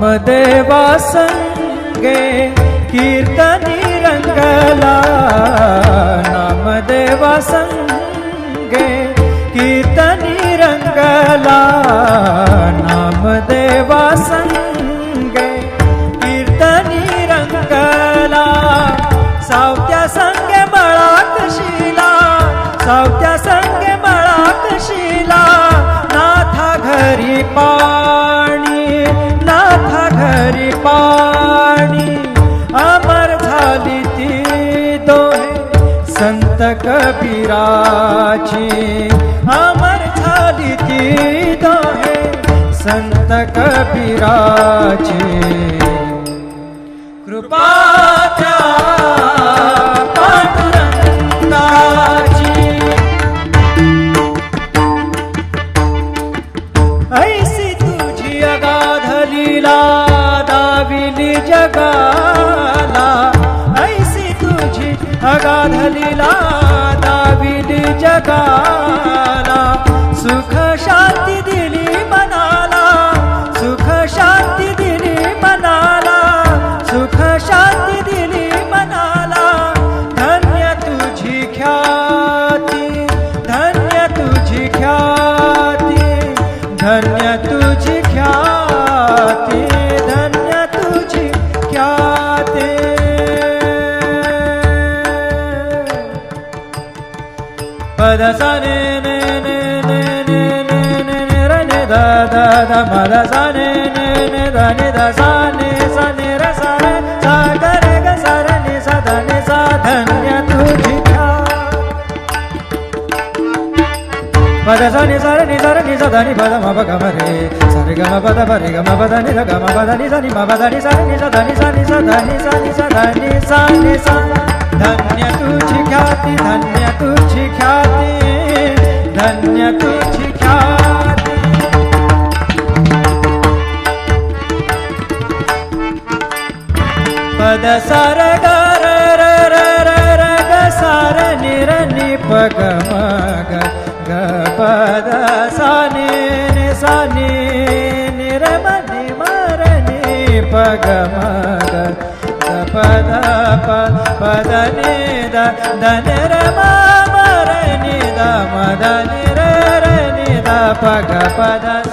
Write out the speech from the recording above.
नामदेवा संगे कीर्तनी रंगला, नामदेवा संगे कीर्तनी रंगला, नामदेवा संगे कीर्तनी रंगला. सावत्या संगे मळा कशिला, सावत्या संगे मळा कशिला, नाथा घरी पाणी, नाथा घरी पाणी. अमर झाली ती दोहे संत कबीराची, अमर झाली ती दोहे संत कबीराची. कृपा त्या पांडुरंगाची, ऐसी तुझी अगाध लीला दाविली जगाला, ऐसी तुझी अगाध लीला दाविली जगाला. सुख शांती दिली मनाला, सुख शांती दिली मनाला, सुख शांती दिली मनाला. धन्य तुझी ख्याती, धन्य तुझी ख्याती, धन्य तुझी ख्याती, धन्य तुझी ख्याती. पद सा ने ने ने ने ने ने ने ने र ने दा दा दा म दा सा ने ने ने दा ने दा सा ने र सा रे सा ग रे ग सा रे ने सा दा ने सा. धन्य तुझी ख्याती. पद सा ने सा रे नि सा दा नि पद म प ग म रे सा रे ग म प द प रे ग म प द नि द ग म प द नि सा नि म प द नि सा नि सा दा नि सा नि सा दा नि सा नि सा दा नि सा नि सा. धन्य तुझी ख्याती, धन्य तुझी ख्याती, धन्य तुझी ख्याती. पद सा र ग र र र र र ग सा र नि र नि प ग म ग ग प द सा नि नि सा नि नि र म नि म र नि प ग म ग प द प प द नि द द नि र म म र नि द म द नि र र नि द प ग प द.